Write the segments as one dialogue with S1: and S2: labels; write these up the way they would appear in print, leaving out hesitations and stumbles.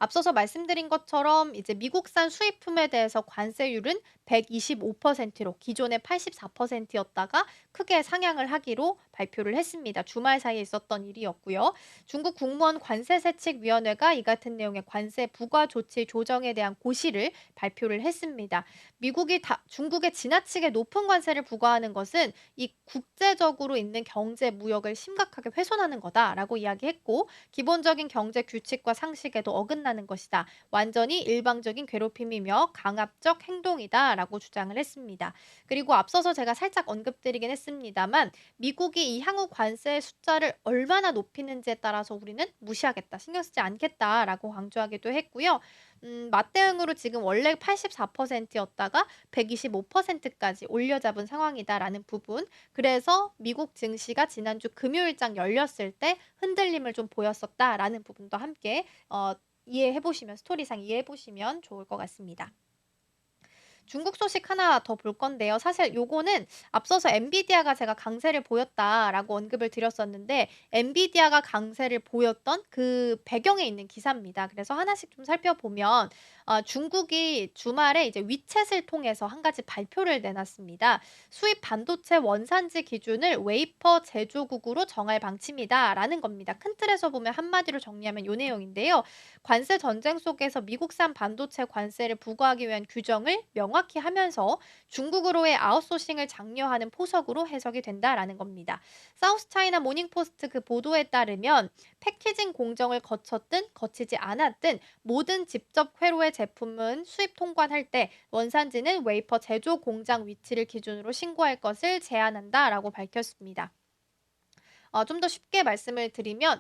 S1: 앞서서 말씀드린 것처럼 이제 미국산 수입품에 대해서 관세율은 125%로 기존의 84%였다가 크게 상향을 하기로 발표를 했습니다. 주말 사이에 있었던 일이었고요. 중국 국무원 관세세칙위원회가 이 같은 내용의 관세 부과 조치 조정에 대한 고시를 발표를 했습니다. 미국이 중국에 지나치게 높은 관세를 부과하는 것은 이 국제적으로 있는 경제 무역을 심각하게 훼손하는 거다라고 이야기했고, 기본적인 경제 규칙과 상식에도 어긋나는 것이다. 완전히 일방적인 괴롭힘이며 강압적 행동이다라고 주장을 했습니다. 그리고 앞서서 제가 살짝 언급드리긴 했습니다만, 미국이 이 향후 관세의 숫자를 얼마나 높이는지에 따라서 우리는 무시하겠다, 신경 쓰지 않겠다라고 강조하기도 했고요. 맞대응으로 지금 원래 84%였다가 125%까지 올려잡은 상황이다라는 부분. 그래서 미국 증시가 지난주 금요일장 열렸을 때 흔들림을 좀 보였었다라는 부분도 함께 이해해 보시면 스토리상 이해해 보시면 좋을 것 같습니다. 중국 소식 하나 더 볼 건데요. 사실 요거는 앞서서 엔비디아가 제가 강세를 보였다라고 언급을 드렸었는데, 엔비디아가 강세를 보였던 그 배경에 있는 기사입니다. 그래서 하나씩 좀 살펴보면 중국이 주말에 이제 위챗을 통해서 한 가지 발표를 내놨습니다. 수입 반도체 원산지 기준을 웨이퍼 제조국으로 정할 방침이다라는 겁니다. 큰 틀에서 보면 한마디로 정리하면 요 내용인데요. 관세 전쟁 속에서 미국산 반도체 관세를 부과하기 위한 규정을 명확히 하면서 중국으로의 아웃소싱을 장려하는 포석으로 해석이 된다라는 겁니다. 사우스 차이나 모닝포스트 그 보도에 따르면 패키징 공정을 거쳤든 거치지 않았든 모든 직접 회로의 제품은 수입 통관할 때 원산지는 웨이퍼 제조 공장 위치를 기준으로 신고할 것을 제한한다라고 밝혔습니다. 좀 더 쉽게 말씀을 드리면,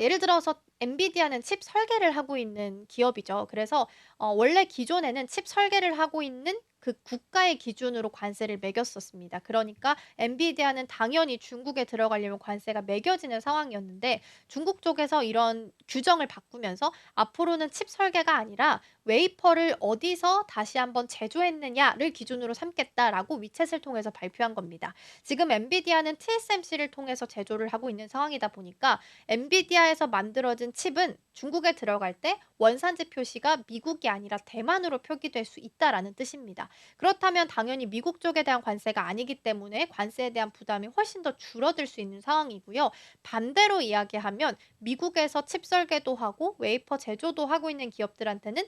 S1: 예를 들어서 엔비디아는 칩 설계를 하고 있는 기업이죠. 그래서 원래 기존에는 칩 설계를 하고 있는 그 국가의 기준으로 관세를 매겼었습니다. 그러니까 엔비디아는 당연히 중국에 들어가려면 관세가 매겨지는 상황이었는데, 중국 쪽에서 이런 규정을 바꾸면서 앞으로는 칩 설계가 아니라 웨이퍼를 어디서 다시 한번 제조했느냐를 기준으로 삼겠다라고 위챗을 통해서 발표한 겁니다. 지금 엔비디아는 TSMC를 통해서 제조를 하고 있는 상황이다 보니까 엔비디아에서 만들어진 칩은 중국에 들어갈 때 원산지 표시가 미국이 아니라 대만으로 표기될 수 있다라는 뜻입니다. 그렇다면 당연히 미국 쪽에 대한 관세가 아니기 때문에 관세에 대한 부담이 훨씬 더 줄어들 수 있는 상황이고요. 반대로 이야기하면 미국에서 칩 설계도 하고 웨이퍼 제조도 하고 있는 기업들한테는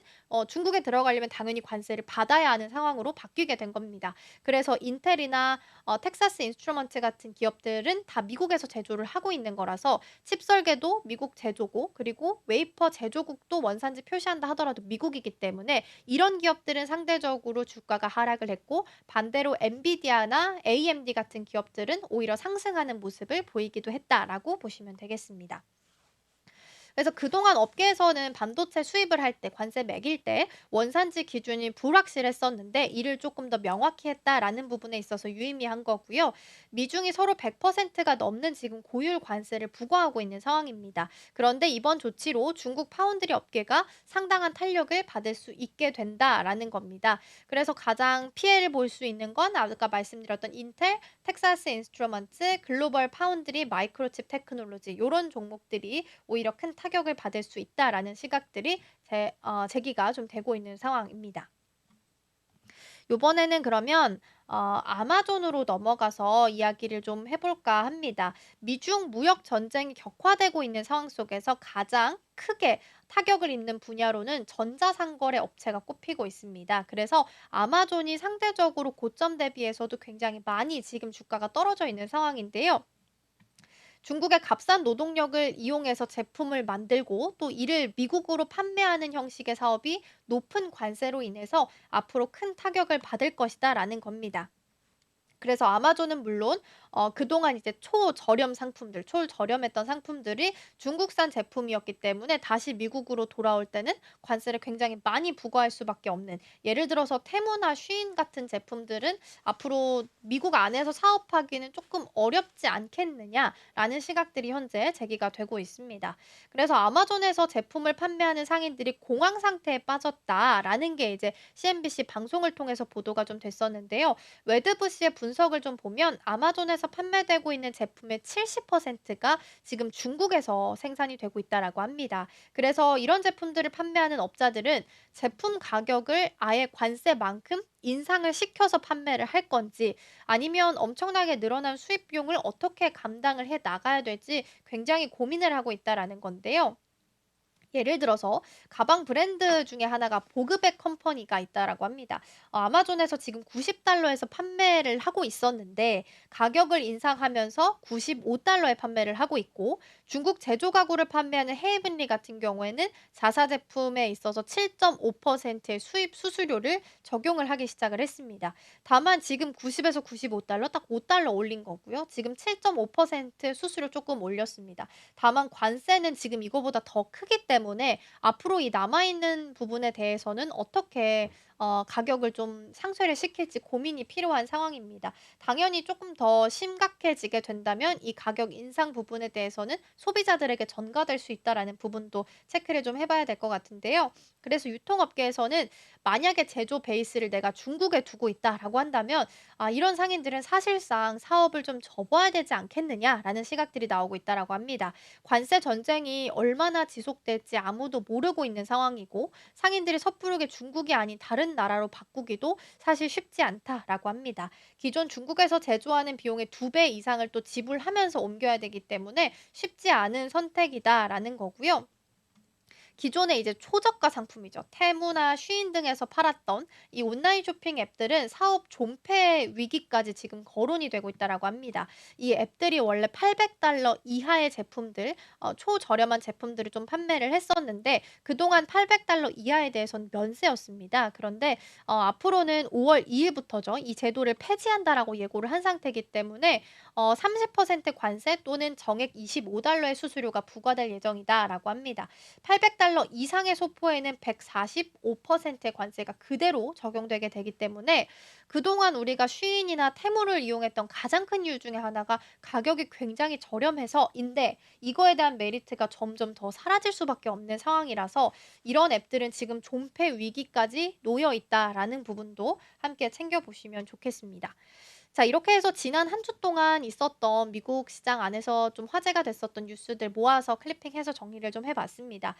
S1: 중국에 들어가려면 당연히 관세를 받아야 하는 상황으로 바뀌게 된 겁니다. 그래서 인텔이나 텍사스 인스트루먼트 같은 기업들은 다 미국에서 제조를 하고 있는 거라서 칩 설계도 미국 제조고, 그리고 웨이퍼 제조국도 원산지 표시한다 하더라도 미국이기 때문에 이런 기업들은 상대적으로 주가가 하락을 했고, 반대로 엔비디아나 AMD 같은 기업들은 오히려 상승하는 모습을 보이기도 했다라고 보시면 되겠습니다. 그래서 그동안 업계에서는 반도체 수입을 할 때 관세 매길 때 원산지 기준이 불확실했었는데 이를 조금 더 명확히 했다라는 부분에 있어서 유의미한 거고요. 미중이 서로 100%가 넘는 지금 고율 관세를 부과하고 있는 상황입니다. 그런데 이번 조치로 중국 파운드리 업계가 상당한 탄력을 받을 수 있게 된다라는 겁니다. 그래서 가장 피해를 볼 수 있는 건 아까 말씀드렸던 인텔, 텍사스 인스트루먼트, 글로벌 파운드리, 마이크로칩 테크놀로지 요런 종목들이 오히려 큰 타격을 받을 수 있다라는 시각들이 제기가 좀 되고 있는 상황입니다. 요번에는 그러면 아마존으로 넘어가서 이야기를 좀 해 볼까 합니다. 미중 무역 전쟁이 격화되고 있는 상황 속에서 가장 크게 타격을 입는 분야로는 전자상거래 업체가 꼽히고 있습니다. 그래서 아마존이 상대적으로 고점 대비해서도 굉장히 많이 지금 주가가 떨어져 있는 상황인데요. 중국의 값싼 노동력을 이용해서 제품을 만들고 또 이를 미국으로 판매하는 형식의 사업이 높은 관세로 인해서 앞으로 큰 타격을 받을 것이다라는 겁니다. 그래서 아마존은 물론 그동안 이제 초저렴 상품들, 초저렴했던 상품들이 중국산 제품이었기 때문에 다시 미국으로 돌아올 때는 관세를 굉장히 많이 부과할 수밖에 없는, 예를 들어서 테무나 쉬인 같은 제품들은 앞으로 미국 안에서 사업하기는 조금 어렵지 않겠느냐라는 시각들이 현재 제기가 되고 있습니다. 그래서 아마존에서 제품을 판매하는 상인들이 공황 상태에 빠졌다라는 게 이제 CNBC 방송을 통해서 보도가 좀 됐었는데요. 웨드부시의 분석 분석을 좀 보면 아마존에서 판매되고 있는 제품의 70%가 지금 중국에서 생산이 되고 있다라고 합니다. 그래서 이런 제품들을 판매하는 업자들은 제품 가격을 아예 관세만큼 인상을 시켜서 판매를 할 건지 아니면 엄청나게 늘어난 수입 비용을 어떻게 감당을 해 나가야 될지 굉장히 고민을 하고 있다라는 건데요. 예를 들어서 가방 브랜드 중에 하나가 보그백 컴퍼니가 있다라고 합니다. 아마존에서 지금 $90에서 판매를 하고 있었는데 가격을 인상하면서 $95에 판매를 하고 있고 중국 제조 가구를 판매하는 헤이븐리 같은 경우에는 자사 제품에 있어서 7.5%의 수입 수수료를 적용을 하기 시작을 했습니다. 다만 지금 90에서 $95 딱 $5 올린 거고요. 지금 7.5% 수수료 조금 올렸습니다. 다만 관세는 지금 이거보다 더 크기 때문에 앞으로 이 남아 있는 부분에 대해서는 어떻게 가격을 좀 상쇄를 시킬지 고민이 필요한 상황입니다. 당연히 조금 더 심각해지게 된다면 이 가격 인상 부분에 대해서는 소비자들에게 전가될 수 있다라는 부분도 체크를 좀 해 봐야 될 것 같은데요. 그래서 유통업계에서는 만약에 제조 베이스를 내가 중국에 두고 있다라고 한다면 이런 상인들은 사실상 사업을 좀 접어야 되지 않겠느냐라는 시각들이 나오고 있다라고 합니다. 관세 전쟁이 얼마나 지속될지 아무도 모르고 있는 상황이고 상인들이 섣부르게 중국이 아닌 다른 나라로 바꾸기도 사실 쉽지 않다라고 합니다. 기존 중국에서 제조하는 비용의 2배 이상을 또 지불하면서 옮겨야 되기 때문에 쉽지 않은 선택이다라는 거고요. 기존에 이제 초저가 상품이죠. 테무나 쉬인 등에서 팔았던 이 온라인 쇼핑 앱들은 사업 존폐 위기까지 지금 거론이 되고 있다라고 합니다. 이 앱들이 원래 $800 이하의 제품들, 초저렴한 제품들을 좀 판매를 했었는데 그동안 $800 이하에 대해서는 면세였습니다. 그런데 앞으로는 5월 2일부터죠. 이 제도를 폐지한다라고 예고를 한 상태이기 때문에 30% 관세 또는 정액 $25의 수수료가 부과될 예정이다라고 합니다. $800 이상의 소포에는 145%의 관세가 그대로 적용되게 되기 때문에 그동안 우리가 쉬인이나 테무를 이용했던 가장 큰 이유 중에 하나가 가격이 굉장히 저렴해서인데 이거에 대한 메리트가 점점 더 사라질 수밖에 없는 상황이라서 이런 앱들은 지금 존폐 위기까지 놓여 있다라는 부분도 함께 챙겨 보시면 좋겠습니다. 자, 이렇게 해서 지난 한 주 동안 있었던 미국 시장 안에서 좀 화제가 됐었던 뉴스들 모아서 클리핑해서 정리를 좀 해 봤습니다.